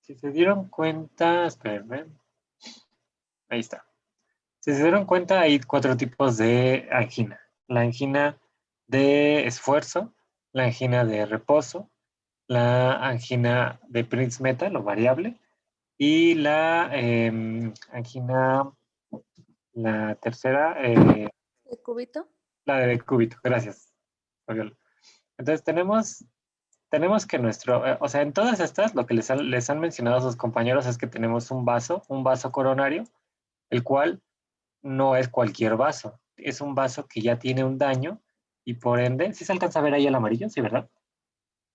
Si se dieron cuenta, espérenme, ahí está. Si se dieron cuenta, hay 4 tipos de angina. La angina de esfuerzo, la angina de reposo, la angina de Prince-Metal o variable y la angina, la tercera, ¿De cúbito? la de cúbito. Gracias, Fabiola. Entonces tenemos que o sea, en todas estas, lo que les han mencionado a sus compañeros es que tenemos un vaso coronario, el cual no es cualquier vaso, es un vaso que ya tiene un daño y por ende, ¿sí se alcanza a ver ahí el amarillo? Sí, ¿verdad?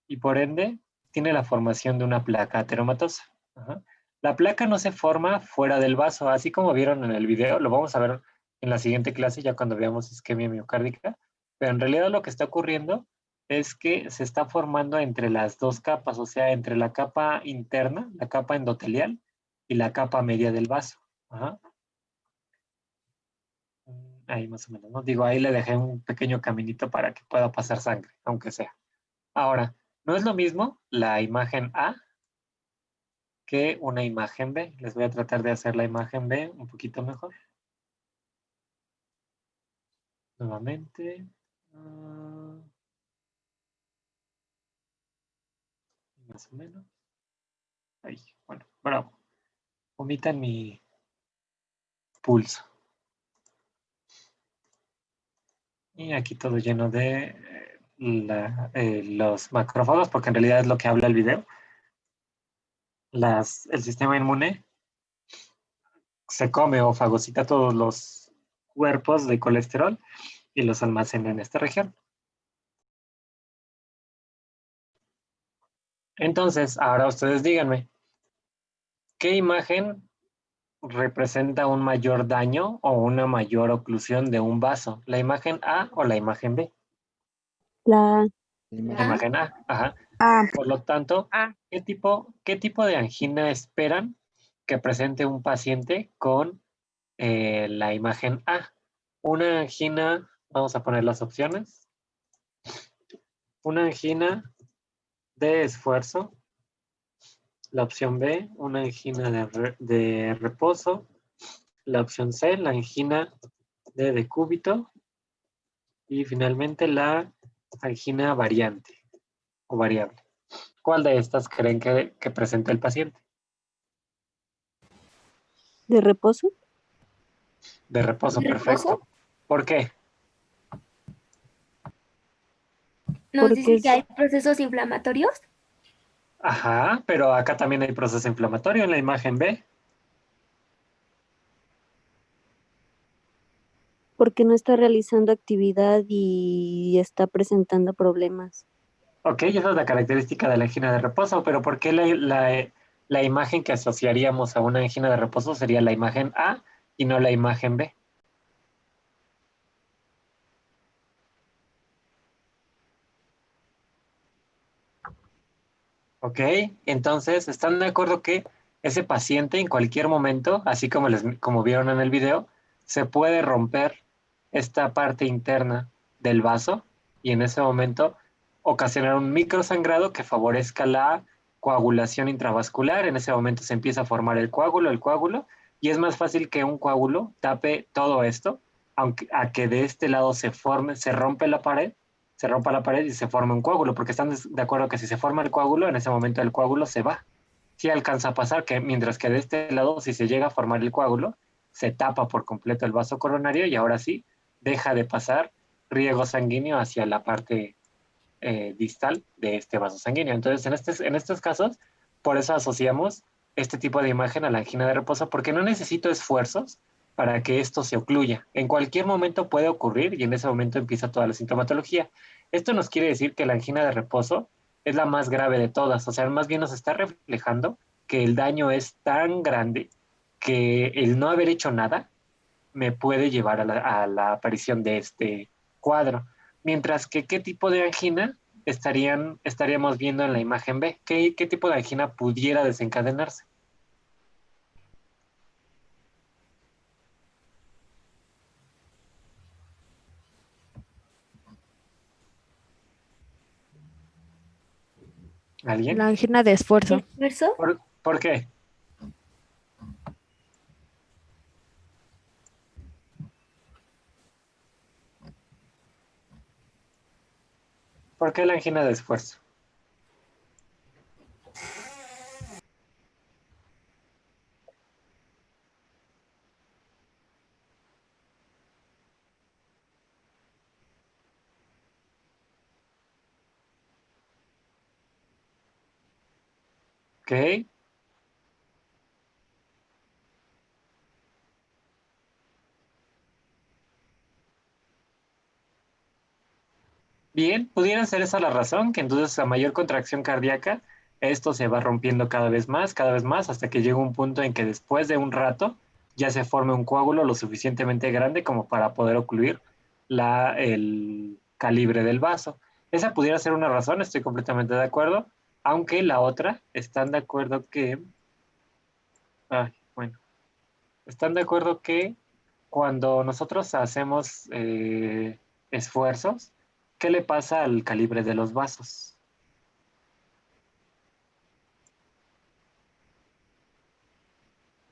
Y por ende, tiene la formación de una placa ateromatosa. Ajá. La placa no se forma fuera del vaso, así como vieron en el video, lo vamos a ver en la siguiente clase, ya cuando veamos isquemia miocárdica, pero en realidad lo que está ocurriendo es que se está formando entre las dos capas, o sea, entre la capa interna, la capa endotelial, y la capa media del vaso. Ajá. Ahí más o menos, ¿no? Digo, ahí le dejé un pequeño caminito para que pueda pasar sangre, aunque sea. Ahora, no es lo mismo la imagen A que una imagen B. Les voy a tratar de hacer la imagen B un poquito mejor. Nuevamente. Más o menos. Ahí, bueno, bravo. Omitan mi pulso. Y aquí todo lleno de los macrófagos, porque en realidad es lo que habla el video. El sistema inmune se come o fagocita todos los cuerpos de colesterol y los almacena en esta región. Entonces, ahora ustedes díganme, ¿qué imagen representa un mayor daño o una mayor oclusión de un vaso? ¿La imagen A o la imagen B? La La imagen A, ajá. A. Por lo tanto, Ah, qué tipo de angina esperan que presente un paciente con la imagen A? Una angina, vamos a poner las opciones, una angina de esfuerzo, la opción B, una angina de reposo, la opción C, la angina de decúbito y finalmente la angina variante o variable. ¿Cuál de estas creen que presenta el paciente? de reposo. De reposo, ¿de reposo? perfecto. ¿Por qué? Nos Porque dice que es, hay procesos inflamatorios. Ajá, pero acá también hay proceso inflamatorio en la imagen B. porque no está realizando actividad y está presentando problemas. Ok, esa es la característica de la angina de reposo, pero ¿por qué la imagen que asociaríamos a una angina de reposo sería la imagen A y no la imagen B? Ok, entonces, ¿están de acuerdo que ese paciente en cualquier momento, así como vieron en el video, se puede romper esta parte interna del vaso y en ese momento ocasionar un microsangrado que favorezca la coagulación intravascular? En ese momento se empieza a formar el coágulo, y es más fácil que un coágulo tape todo esto, aunque a que de este lado se rompe la pared, se rompa la pared y se forma un coágulo, porque están de acuerdo que si se forma el coágulo, en ese momento el coágulo se va. Sí alcanza a pasar que mientras que de este lado, si se llega a formar el coágulo, se tapa por completo el vaso coronario y ahora sí deja de pasar riego sanguíneo hacia la parte distal de este vaso sanguíneo. Entonces, en estos casos, por eso asociamos este tipo de imagen a la angina de reposo, porque no necesito esfuerzos para que esto se ocluya. En cualquier momento puede ocurrir y en ese momento empieza toda la sintomatología. Esto nos quiere decir que la angina de reposo es la más grave de todas, o sea, más bien nos está reflejando que el daño es tan grande que el no haber hecho nada me puede llevar a la aparición de este cuadro. Mientras que, ¿qué tipo de angina estaríamos viendo en la imagen B? ¿Qué tipo de angina pudiera desencadenarse? ¿Alguien? La angina de esfuerzo. ¿Esfuerzo? ¿Por qué? ¿Por qué la angina de esfuerzo? ¿Ok? Bien, pudiera ser esa la razón, que entonces a mayor contracción cardíaca, esto se va rompiendo cada vez más, hasta que llega un punto en que después de un rato ya se forme un coágulo lo suficientemente grande como para poder ocluir el calibre del vaso. Esa pudiera ser una razón, estoy completamente de acuerdo, aunque la otra, están de acuerdo que, bueno, están de acuerdo que cuando nosotros hacemos esfuerzos, ¿qué le pasa al calibre de los vasos?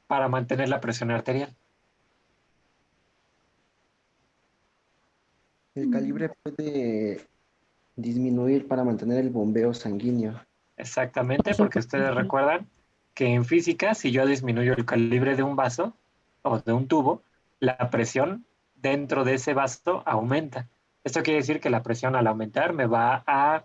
Para mantener la presión arterial. El calibre puede disminuir para mantener el bombeo sanguíneo. Exactamente, porque ustedes recuerdan que en física, si yo disminuyo el calibre de un vaso o de un tubo, la presión dentro de ese vaso aumenta. Esto quiere decir que la presión al aumentar me va a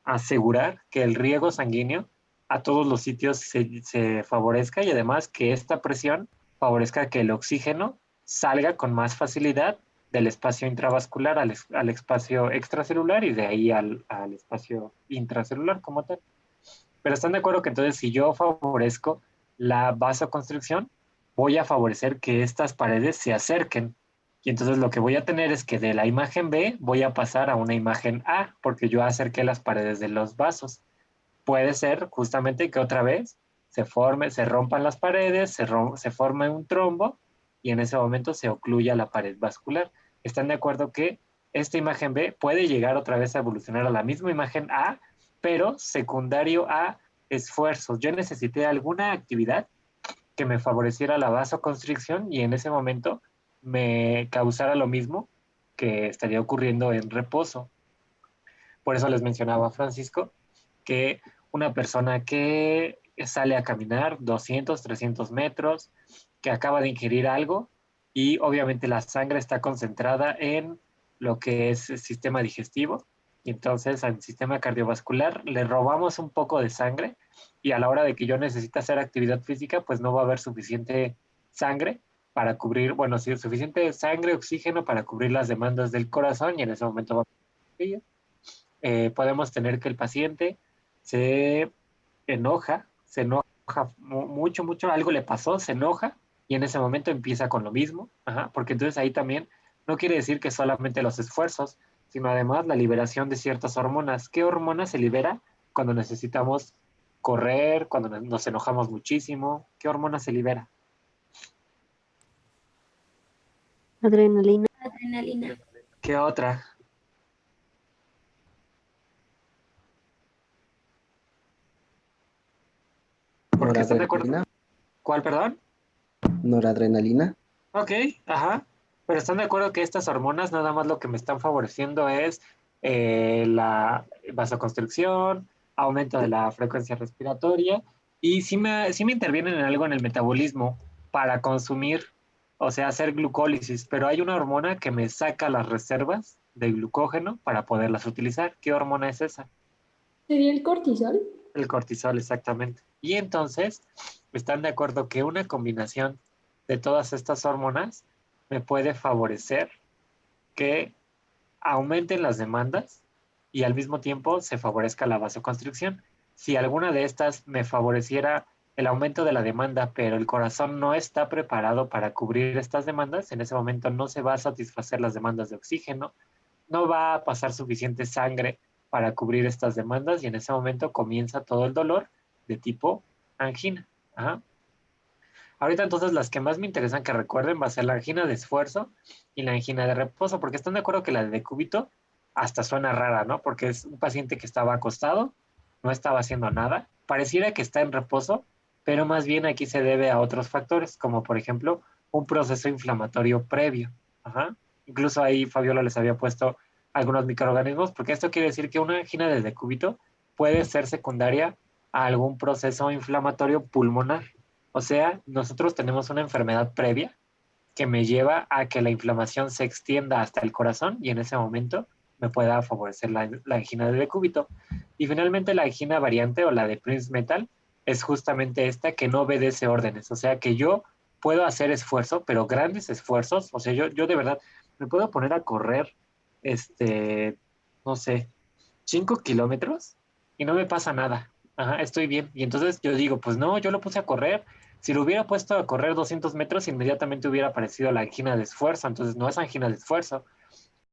asegurar que el riego sanguíneo a todos los sitios se favorezca y además que esta presión favorezca que el oxígeno salga con más facilidad del espacio intravascular al espacio extracelular y de ahí al espacio intracelular como tal. Pero están de acuerdo que entonces si yo favorezco la vasoconstricción, voy a favorecer que estas paredes se acerquen. Y entonces lo que voy a tener es que de la imagen B voy a pasar a una imagen A, porque yo acerqué las paredes de los vasos. Puede ser justamente que otra vez se rompan las paredes, se forme un trombo y en ese momento se ocluya la pared vascular. ¿Están de acuerdo que esta imagen B puede llegar otra vez a evolucionar a la misma imagen A, pero secundario a esfuerzos? Yo necesité alguna actividad que me favoreciera la vasoconstricción y en ese momento me causara lo mismo que estaría ocurriendo en reposo. Por eso les mencionaba a Francisco que una persona que sale a caminar 200, 300 metros, que acaba de ingerir algo y obviamente la sangre está concentrada en lo que es el sistema digestivo y entonces al sistema cardiovascular le robamos un poco de sangre y a la hora de que yo necesite hacer actividad física, pues no va a haber suficiente sangre para cubrir, bueno, sí, suficiente sangre, oxígeno para cubrir las demandas del corazón y en ese momento va a podemos tener que el paciente se se enoja mucho, mucho, algo le pasó, se enoja y en ese momento empieza con lo mismo, ajá, porque entonces ahí también no quiere decir que solamente los esfuerzos, sino además la liberación de ciertas hormonas. ¿Qué hormona se libera cuando necesitamos correr, cuando nos enojamos muchísimo? ¿Qué hormona se libera? Adrenalina. Adrenalina. ¿Qué otra? Porque están de acuerdo. Noradrenalina. ¿Cuál, perdón? Noradrenalina. Ok, ajá. Pero están de acuerdo que estas hormonas nada más lo que me están favoreciendo es la vasoconstricción, aumento de la frecuencia respiratoria y sí me intervienen en algo en el metabolismo para consumir, o sea, hacer glucólisis, pero hay una hormona que me saca las reservas de glucógeno para poderlas utilizar. ¿Qué hormona es esa? ¿Sería el cortisol? El cortisol, exactamente. Y entonces, ¿están de acuerdo que una combinación de todas estas hormonas me puede favorecer que aumenten las demandas y al mismo tiempo se favorezca la vasoconstricción? Si alguna de estas me favoreciera el aumento de la demanda, pero el corazón no está preparado para cubrir estas demandas, en ese momento no se va a satisfacer las demandas de oxígeno, no va a pasar suficiente sangre para cubrir estas demandas y en ese momento comienza todo el dolor de tipo angina. Ajá. Ahorita entonces las que más me interesan que recuerden va a ser la angina de esfuerzo y la angina de reposo, porque están de acuerdo que la de decúbito hasta suena rara, ¿no? Porque es un paciente que estaba acostado, no estaba haciendo nada, pareciera que está en reposo, pero más bien aquí se debe a otros factores, como por ejemplo un proceso inflamatorio previo. Ajá. Incluso ahí Fabiola les había puesto algunos microorganismos, porque esto quiere decir que una angina de decúbito puede ser secundaria a algún proceso inflamatorio pulmonar. O sea, nosotros tenemos una enfermedad previa que me lleva a que la inflamación se extienda hasta el corazón y en ese momento me pueda favorecer la angina de decúbito. Y finalmente la angina variante o la de Prince-Metal es justamente esta que no obedece órdenes, o sea que yo puedo hacer esfuerzo, pero grandes esfuerzos, o sea, yo de verdad me puedo poner a correr, no sé, 5 kilómetros y no me pasa nada. Ajá, estoy bien. Y entonces yo digo, pues no, yo lo puse a correr. Si lo hubiera puesto a correr 200 metros, inmediatamente hubiera aparecido la angina de esfuerzo. Entonces no es angina de esfuerzo,